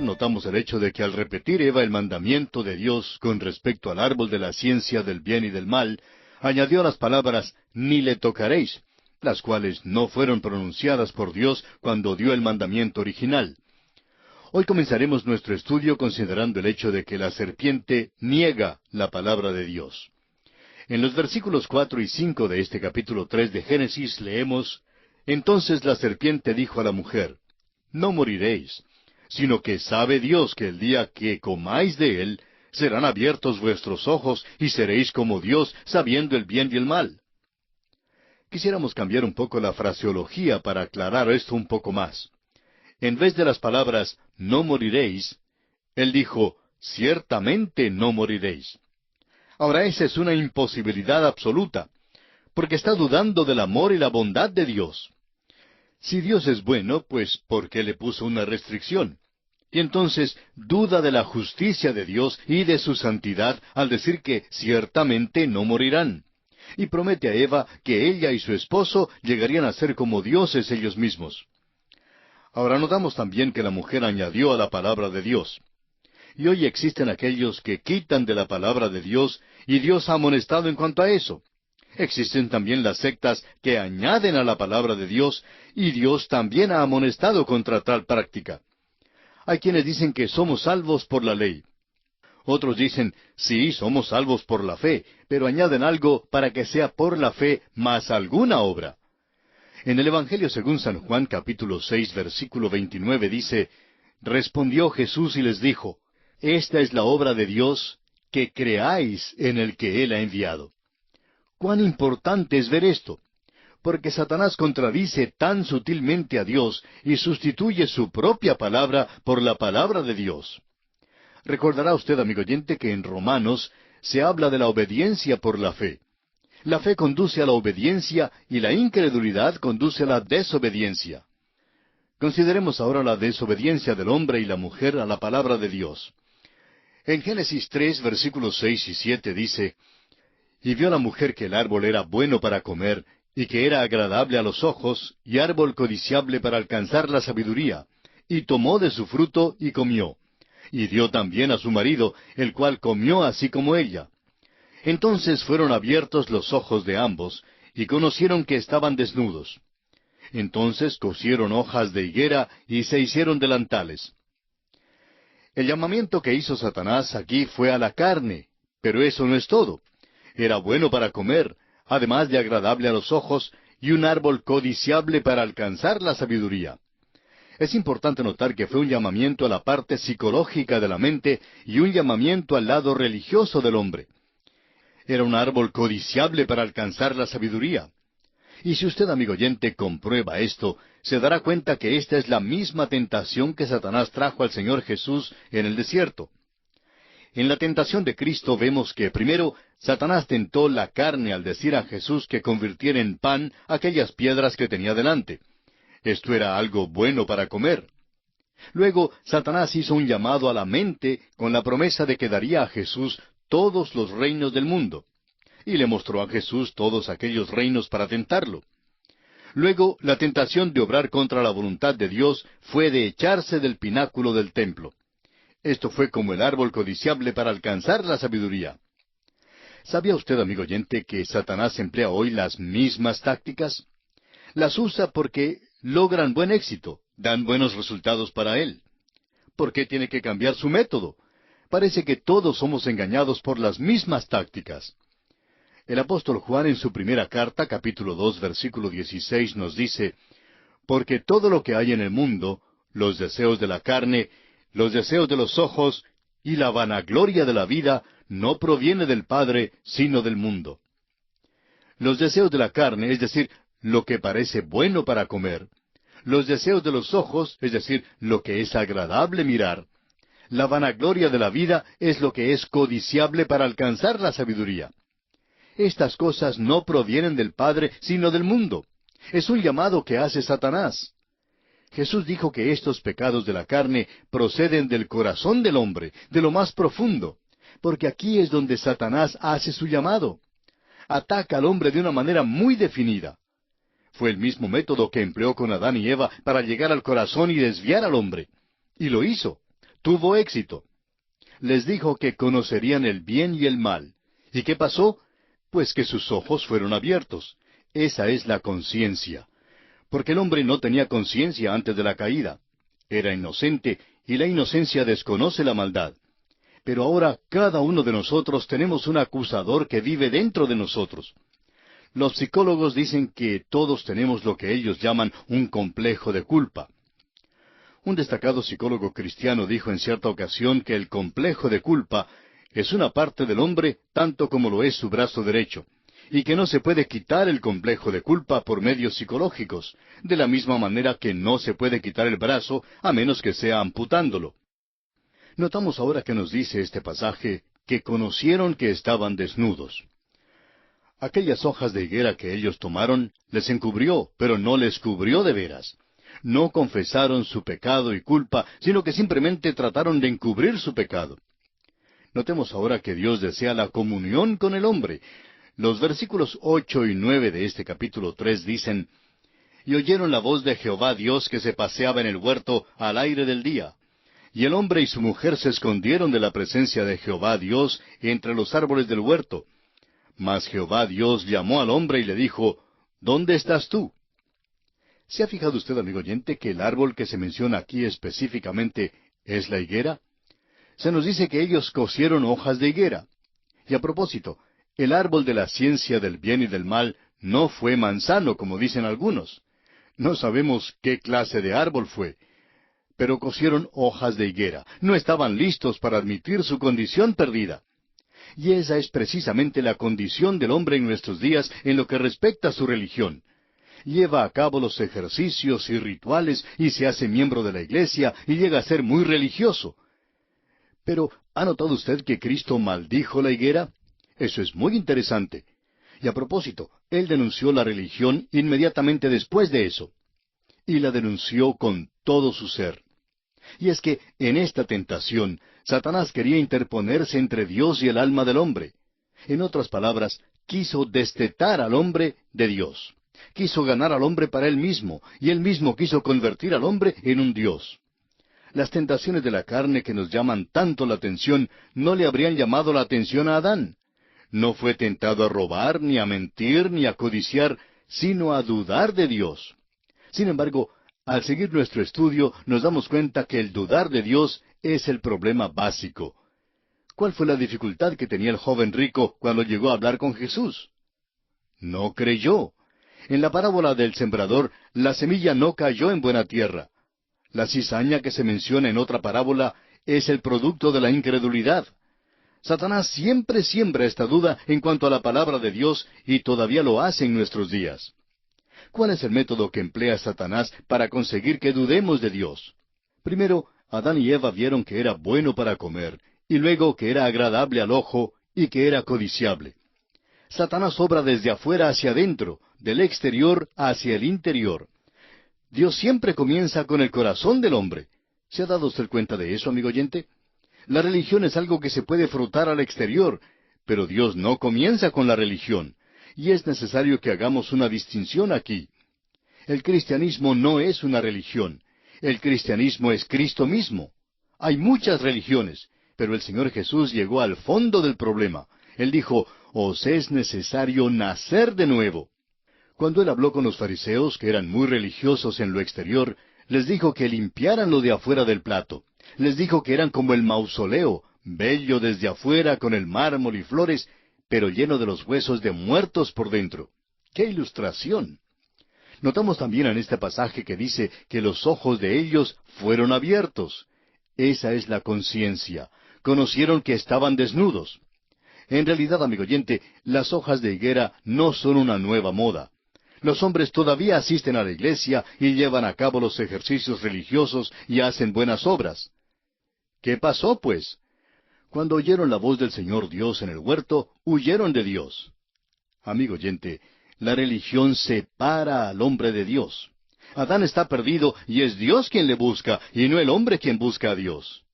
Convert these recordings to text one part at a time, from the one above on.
notamos el hecho de que al repetir Eva el mandamiento de Dios con respecto al árbol de la ciencia del bien y del mal, añadió las palabras ni le tocaréis, las cuales no fueron pronunciadas por Dios cuando dio el mandamiento original. Hoy comenzaremos nuestro estudio considerando el hecho de que la serpiente niega la palabra de Dios. En los versículos 4 y 5 de este capítulo 3 de Génesis leemos: Entonces la serpiente dijo a la mujer: No moriréis, sino que sabe Dios que el día que comáis de él, serán abiertos vuestros ojos y seréis como Dios, sabiendo el bien y el mal. Quisiéramos cambiar un poco la fraseología para aclarar esto un poco más. En vez de las palabras no moriréis, él dijo ciertamente no moriréis. Ahora esa es una imposibilidad absoluta, porque está dudando del amor y la bondad de Dios. Si Dios es bueno, pues ¿por qué le puso una restricción? Y entonces duda de la justicia de Dios y de su santidad al decir que ciertamente no morirán. Y promete a Eva que ella y su esposo llegarían a ser como dioses ellos mismos. Ahora notamos también que la mujer añadió a la palabra de Dios. Y hoy existen aquellos que quitan de la palabra de Dios, y Dios ha amonestado en cuanto a eso. Existen también las sectas que añaden a la palabra de Dios, y Dios también ha amonestado contra tal práctica. Hay quienes dicen que somos salvos por la ley. Otros dicen, sí, somos salvos por la fe, pero añaden algo para que sea por la fe más alguna obra. En el Evangelio según San Juan capítulo 6 versículo 29 dice: Respondió Jesús y les dijo: Esta es la obra de Dios, que creáis en el que Él ha enviado. ¿Cuán importante es ver esto? Porque Satanás contradice tan sutilmente a Dios y sustituye su propia palabra por la palabra de Dios. Recordará usted, amigo oyente, que en Romanos se habla de la obediencia por la fe. La fe conduce a la obediencia y la incredulidad conduce a la desobediencia. Consideremos ahora la desobediencia del hombre y la mujer a la palabra de Dios. En Génesis 3, versículos 6 y 7 dice: Y vio la mujer que el árbol era bueno para comer, y que era agradable a los ojos, y árbol codiciable para alcanzar la sabiduría, y tomó de su fruto y comió. Y dio también a su marido, el cual comió así como ella. Entonces fueron abiertos los ojos de ambos, y conocieron que estaban desnudos. Entonces cosieron hojas de higuera, y se hicieron delantales. El llamamiento que hizo Satanás aquí fue a la carne, pero eso no es todo. Era bueno para comer, además de agradable a los ojos, y un árbol codiciable para alcanzar la sabiduría. Es importante notar que fue un llamamiento a la parte psicológica de la mente y un llamamiento al lado religioso del hombre. Era un árbol codiciable para alcanzar la sabiduría. Y si usted, amigo oyente, comprueba esto, se dará cuenta que esta es la misma tentación que Satanás trajo al Señor Jesús en el desierto. En la tentación de Cristo vemos que primero Satanás tentó la carne al decir a Jesús que convirtiera en pan aquellas piedras que tenía delante. Esto era algo bueno para comer. Luego Satanás hizo un llamado a la mente con la promesa de que daría a Jesús todos los reinos del mundo. Y le mostró a Jesús todos aquellos reinos para tentarlo. Luego, la tentación de obrar contra la voluntad de Dios fue de echarse del pináculo del templo. Esto fue como el árbol codiciable para alcanzar la sabiduría. ¿Sabía usted, amigo oyente, que Satanás emplea hoy las mismas tácticas? Las usa porque logran buen éxito, dan buenos resultados para él. ¿Por qué tiene que cambiar su método? Parece que todos somos engañados por las mismas tácticas. El apóstol Juan en su primera carta, capítulo 2, versículo 16, nos dice: Porque todo lo que hay en el mundo, los deseos de la carne, los deseos de los ojos y la vanagloria de la vida, no proviene del Padre, sino del mundo. Los deseos de la carne, es decir, lo que parece bueno para comer; los deseos de los ojos, es decir, lo que es agradable mirar; la vanagloria de la vida es lo que es codiciable para alcanzar la sabiduría. Estas cosas no provienen del Padre, sino del mundo. Es un llamado que hace Satanás. Jesús dijo que estos pecados de la carne proceden del corazón del hombre, de lo más profundo, porque aquí es donde Satanás hace su llamado. Ataca al hombre de una manera muy definida. Fue el mismo método que empleó con Adán y Eva para llegar al corazón y desviar al hombre. Y lo hizo. tuvo éxito. Les dijo que conocerían el bien y el mal. ¿Y qué pasó? Pues que sus ojos fueron abiertos. Esa es la conciencia. Porque el hombre no tenía conciencia antes de la caída. Era inocente, y la inocencia desconoce la maldad. Pero ahora cada uno de nosotros tenemos un acusador que vive dentro de nosotros. Los psicólogos dicen que todos tenemos lo que ellos llaman un complejo de culpa. Un destacado psicólogo cristiano dijo en cierta ocasión que el complejo de culpa es una parte del hombre tanto como lo es su brazo derecho, y que no se puede quitar el complejo de culpa por medios psicológicos, de la misma manera que no se puede quitar el brazo a menos que sea amputándolo. Notamos ahora que nos dice este pasaje que conocieron que estaban desnudos. Aquellas hojas de higuera que ellos tomaron les encubrió, pero no les cubrió de veras. No confesaron su pecado y culpa, sino que simplemente trataron de encubrir su pecado. Notemos ahora que Dios desea la comunión con el hombre. Los versículos 8 y 9 de este capítulo 3 dicen, «Y oyeron la voz de Jehová Dios que se paseaba en el huerto al aire del día. Y el hombre y su mujer se escondieron de la presencia de Jehová Dios entre los árboles del huerto. Mas Jehová Dios llamó al hombre y le dijo, ¿Dónde estás tú?» ¿Se ha fijado usted, amigo oyente, que el árbol que se menciona aquí específicamente es la higuera? Se nos dice que ellos cosieron hojas de higuera. Y a propósito, el árbol de la ciencia del bien y del mal no fue manzano, como dicen algunos. No sabemos qué clase de árbol fue, pero cosieron hojas de higuera. No estaban listos para admitir su condición perdida. Y esa es precisamente la condición del hombre en nuestros días en lo que respecta a su religión. Lleva a cabo los ejercicios y rituales y se hace miembro de la iglesia y llega a ser muy religioso. Pero, ¿ha notado usted que Cristo maldijo la higuera? Eso es muy interesante. Y a propósito, Él denunció la religión inmediatamente después de eso. Y la denunció con todo su ser. Y es que en esta tentación, Satanás quería interponerse entre Dios y el alma del hombre. En otras palabras, quiso destetar al hombre de Dios. Quiso ganar al hombre para él mismo, y él mismo quiso convertir al hombre en un Dios. Las tentaciones de la carne que nos llaman tanto la atención no le habrían llamado la atención a Adán. No fue tentado a robar, ni a mentir, ni a codiciar, sino a dudar de Dios. Sin embargo, al seguir nuestro estudio, nos damos cuenta que el dudar de Dios es el problema básico. ¿Cuál fue la dificultad que tenía el joven rico cuando llegó a hablar con Jesús? No creyó. En la parábola del sembrador, la semilla no cayó en buena tierra. La cizaña que se menciona en otra parábola es el producto de la incredulidad. Satanás siempre siembra esta duda en cuanto a la palabra de Dios y todavía lo hace en nuestros días. ¿Cuál es el método que emplea Satanás para conseguir que dudemos de Dios? Primero, Adán y Eva vieron que era bueno para comer, y luego que era agradable al ojo y que era codiciable. Satanás obra desde afuera hacia adentro, del exterior hacia el interior. Dios siempre comienza con el corazón del hombre. ¿Se ha dado usted cuenta de eso, amigo oyente? La religión es algo que se puede frotar al exterior, pero Dios no comienza con la religión. Y es necesario que hagamos una distinción aquí. El cristianismo no es una religión. El cristianismo es Cristo mismo. Hay muchas religiones, pero el Señor Jesús llegó al fondo del problema. Él dijo, «Os es necesario nacer de nuevo». Cuando Él habló con los fariseos, que eran muy religiosos en lo exterior, les dijo que limpiaran lo de afuera del plato. Les dijo que eran como el mausoleo, bello desde afuera con el mármol y flores, pero lleno de los huesos de muertos por dentro. ¡Qué ilustración! Notamos también en este pasaje que dice que los ojos de ellos fueron abiertos. Esa es la conciencia. Conocieron que estaban desnudos. En realidad, amigo oyente, las hojas de higuera no son una nueva moda. Los hombres todavía asisten a la iglesia y llevan a cabo los ejercicios religiosos y hacen buenas obras. ¿Qué pasó, pues? Cuando oyeron la voz del Señor Dios en el huerto, huyeron de Dios. Amigo oyente, la religión separa al hombre de Dios. Adán está perdido y es Dios quien le busca y no el hombre quien busca a Dios.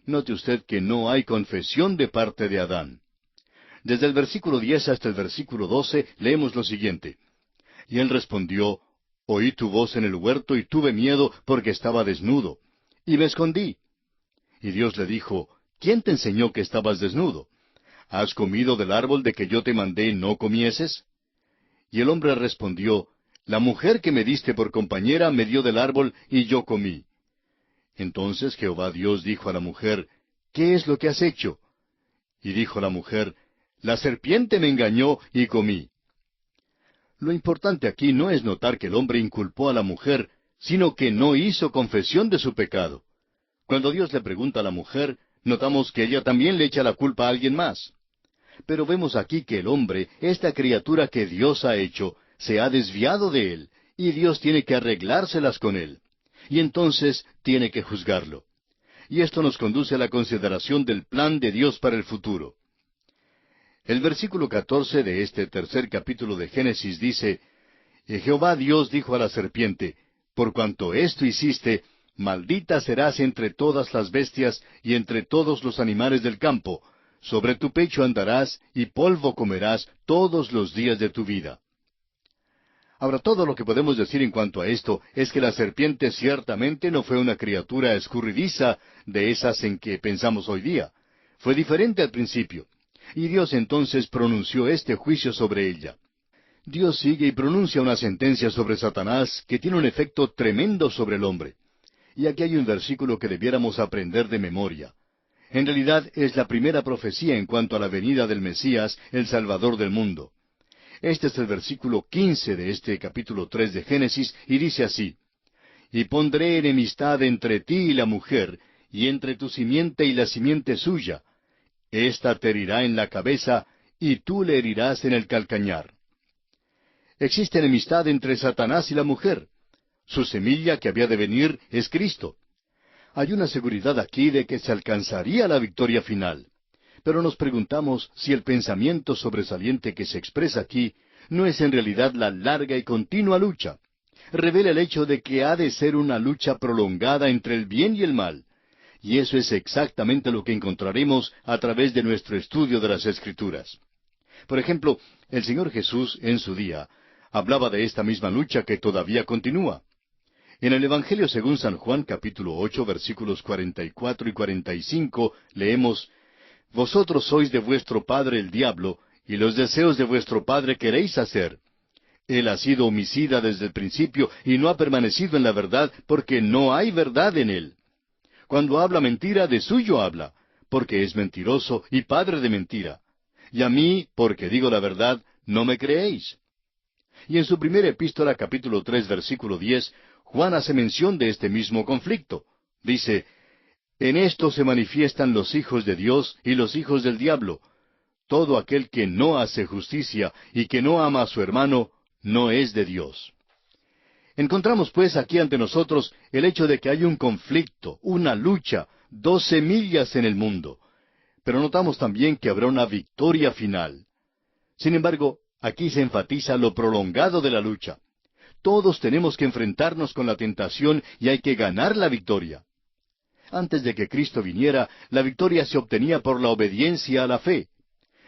Note usted que no hay confesión de parte de Adán. Desde el versículo 10 hasta el versículo 12 leemos lo siguiente. Y él respondió, «Oí tu voz en el huerto y tuve miedo porque estaba desnudo, y me escondí». Y Dios le dijo, ¿quién te enseñó que estabas desnudo? ¿Has comido del árbol de que yo te mandé no comieses? Y el hombre respondió, la mujer que me diste por compañera me dio del árbol y yo comí. Entonces Jehová Dios dijo a la mujer, ¿qué es lo que has hecho? Y dijo la mujer, la serpiente me engañó y comí. Lo importante aquí no es notar que el hombre inculpó a la mujer, sino que no hizo confesión de su pecado. Cuando Dios le pregunta a la mujer, notamos que ella también le echa la culpa a alguien más. Pero vemos aquí que el hombre, esta criatura que Dios ha hecho, se ha desviado de él, y Dios tiene que arreglárselas con él. Y entonces tiene que juzgarlo. Y esto nos conduce a la consideración del plan de Dios para el futuro. El versículo 14 de este tercer capítulo de Génesis dice, y Jehová Dios dijo a la serpiente, por cuanto esto hiciste, maldita serás entre todas las bestias y entre todos los animales del campo, sobre tu pecho andarás y polvo comerás todos los días de tu vida. Ahora, todo lo que podemos decir en cuanto a esto es que la serpiente ciertamente no fue una criatura escurridiza de esas en que pensamos hoy día. Fue diferente al principio. Y Dios entonces pronunció este juicio sobre ella. Dios sigue y pronuncia una sentencia sobre Satanás que tiene un efecto tremendo sobre el hombre. Y aquí hay un versículo que debiéramos aprender de memoria. En realidad es la primera profecía en cuanto a la venida del Mesías, el Salvador del mundo. Este es el versículo 15 de este capítulo 3 de Génesis, y dice así, y pondré enemistad entre ti y la mujer, y entre tu simiente y la simiente suya. Esta te herirá en la cabeza, y tú le herirás en el calcañar. Existe enemistad entre Satanás y la mujer. Su semilla que había de venir es Cristo. Hay una seguridad aquí de que se alcanzaría la victoria final. Pero nos preguntamos si el pensamiento sobresaliente que se expresa aquí no es en realidad la larga y continua lucha. Revela el hecho de que ha de ser una lucha prolongada entre el bien y el mal. Y eso es exactamente lo que encontraremos a través de nuestro estudio de las Escrituras. Por ejemplo, el Señor Jesús, en su día, hablaba de esta misma lucha que todavía continúa. En el Evangelio según San Juan, capítulo 8, versículos 44 y 45, leemos, vosotros sois de vuestro padre el diablo, y los deseos de vuestro padre queréis hacer. Él ha sido homicida desde el principio, y no ha permanecido en la verdad, porque no hay verdad en él. Cuando habla mentira, de suyo habla, porque es mentiroso y padre de mentira. Y a mí, porque digo la verdad, no me creéis. Y en su primera epístola, capítulo 3, versículo 10, Juan hace mención de este mismo conflicto. Dice, en esto se manifiestan los hijos de Dios y los hijos del diablo. Todo aquel que no hace justicia y que no ama a su hermano, no es de Dios. Encontramos pues aquí ante nosotros el hecho de que hay un conflicto, una lucha, dos semillas en el mundo. Pero notamos también que habrá una victoria final. Sin embargo, aquí se enfatiza lo prolongado de la lucha. Todos tenemos que enfrentarnos con la tentación y hay que ganar la victoria. Antes de que Cristo viniera, la victoria se obtenía por la obediencia a la fe.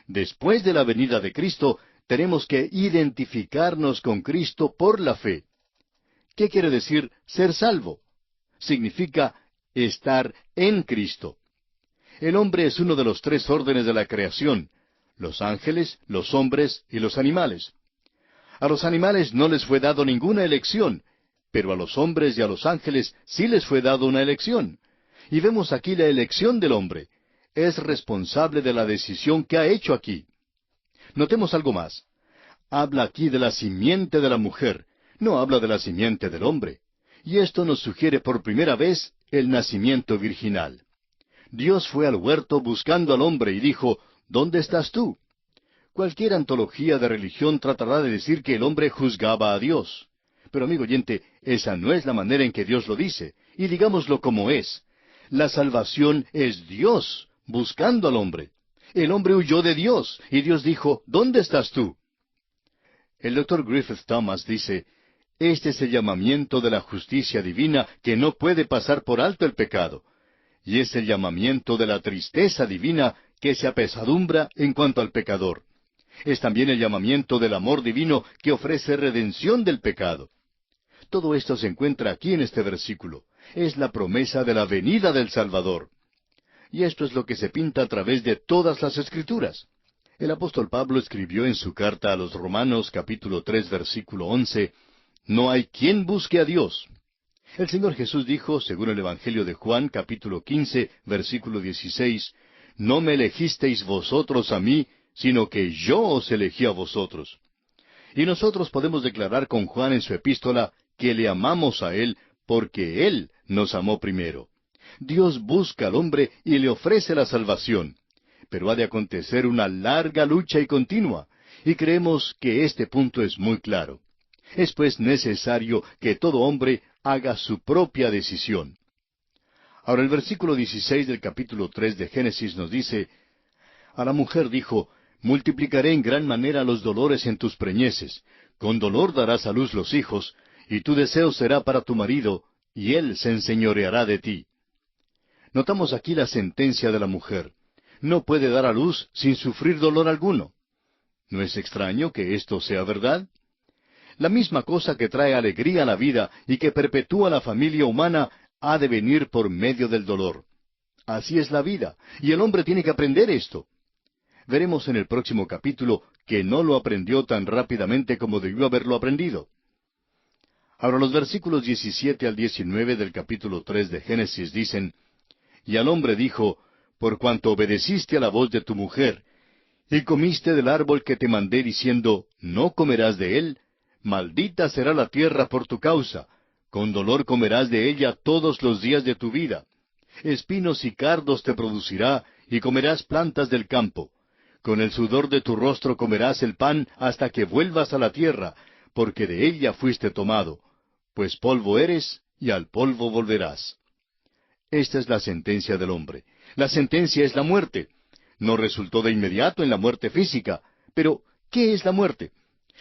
Después de la venida de Cristo, tenemos que identificarnos con Cristo por la fe. ¿Qué quiere decir ser salvo? Significa estar en Cristo. El hombre es uno de los tres órdenes de la creación: los ángeles, los hombres y los animales. A los animales no les fue dado ninguna elección, pero a los hombres y a los ángeles sí les fue dado una elección. Y vemos aquí la elección del hombre. Es responsable de la decisión que ha hecho aquí. Notemos algo más. Habla aquí de la simiente de la mujer, no habla de la simiente del hombre. Y esto nos sugiere por primera vez el nacimiento virginal. Dios fue al huerto buscando al hombre y dijo, ¿dónde estás tú? Cualquier antología de religión tratará de decir que el hombre juzgaba a Dios. Pero amigo oyente, esa no es la manera en que Dios lo dice, y digámoslo como es. La salvación es Dios buscando al hombre. El hombre huyó de Dios, y Dios dijo, ¿dónde estás tú? El Dr. Griffith Thomas dice, este es el llamamiento de la justicia divina que no puede pasar por alto el pecado. Y es el llamamiento de la tristeza divina que se apesadumbra en cuanto al pecador. Es también el llamamiento del amor divino que ofrece redención del pecado. Todo esto se encuentra aquí en este versículo. Es la promesa de la venida del Salvador. y esto es lo que se pinta a través de todas las Escrituras. El apóstol Pablo escribió en su carta a los Romanos capítulo 3 versículo 11, «No hay quien busque a Dios». El Señor Jesús dijo, según el Evangelio de Juan capítulo 15 versículo 16, «No me elegisteis vosotros a mí, sino que yo os elegí a vosotros». Y nosotros podemos declarar con Juan en su epístola que le amamos a Él porque Él nos amó primero. Dios busca al hombre y le ofrece la salvación, pero ha de acontecer una larga lucha y continua, y creemos que este punto es muy claro. Es pues necesario que todo hombre haga su propia decisión. Ahora el versículo 16 del capítulo 3 de Génesis nos dice, «A la mujer dijo, multiplicaré en gran manera los dolores en tus preñeces, con dolor darás a luz los hijos, y tu deseo será para tu marido, y él se enseñoreará de ti». Notamos aquí la sentencia de la mujer. No puede dar a luz sin sufrir dolor alguno. ¿No es extraño que esto sea verdad? La misma cosa que trae alegría a la vida y que perpetúa la familia humana ha de venir por medio del dolor. Así es la vida, y el hombre tiene que aprender esto. Veremos en el próximo capítulo que no lo aprendió tan rápidamente como debió haberlo aprendido. Ahora los versículos 17 al 19 del capítulo 3 de Génesis dicen, «Y al hombre dijo, por cuanto obedeciste a la voz de tu mujer, y comiste del árbol que te mandé diciendo, no comerás de él, maldita será la tierra por tu causa, con dolor comerás de ella todos los días de tu vida. Espinos y cardos te producirá, y comerás plantas del campo. Con el sudor de tu rostro comerás el pan hasta que vuelvas a la tierra, porque de ella fuiste tomado, pues polvo eres, y al polvo volverás». Esta es la sentencia del hombre. La sentencia es la muerte. No resultó de inmediato en la muerte física. Pero, ¿qué es la muerte?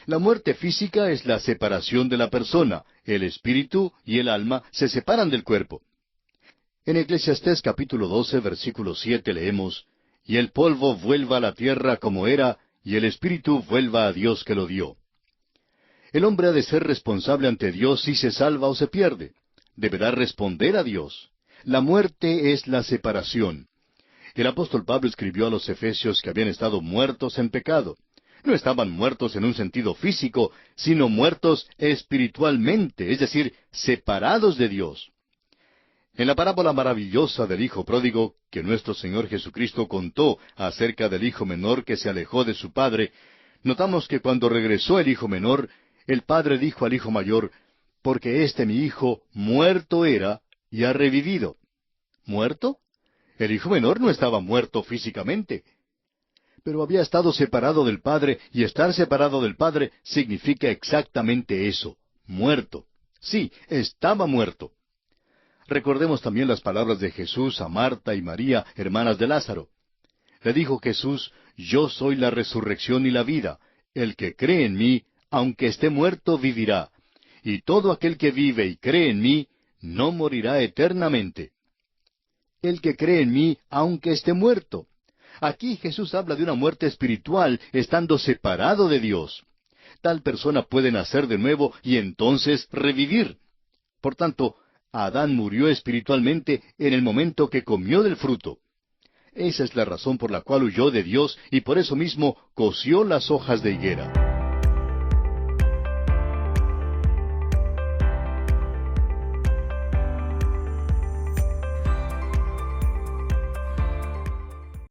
La muerte física es la separación de la persona. El espíritu y el alma se separan del cuerpo. En Eclesiastés capítulo 12, versículo 7 leemos, «Y el polvo vuelva a la tierra como era, y el espíritu vuelva a Dios que lo dio». El hombre ha de ser responsable ante Dios si se salva o se pierde. Deberá responder a Dios. La muerte es la separación. El apóstol Pablo escribió a los Efesios que habían estado muertos en pecado. No estaban muertos en un sentido físico, sino muertos espiritualmente, es decir, separados de Dios. En la parábola maravillosa del Hijo Pródigo, que nuestro Señor Jesucristo contó acerca del hijo menor que se alejó de su padre, notamos que cuando regresó el hijo menor, el padre dijo al hijo mayor, «Porque este mi hijo muerto era, y ha revivido». ¿Muerto? El hijo menor no estaba muerto físicamente, pero había estado separado del Padre, y estar separado del Padre significa exactamente eso, muerto. Sí, estaba muerto. Recordemos también las palabras de Jesús a Marta y María, hermanas de Lázaro. Le dijo Jesús, «Yo soy la resurrección y la vida. El que cree en mí, aunque esté muerto, vivirá. Y todo aquel que vive y cree en mí, no morirá eternamente». El que cree en mí, aunque esté muerto. Aquí Jesús habla de una muerte espiritual, estando separado de Dios. Tal persona puede nacer de nuevo y entonces revivir. Por tanto, Adán murió espiritualmente en el momento que comió del fruto. Esa es la razón por la cual huyó de Dios y por eso mismo cosió las hojas de higuera.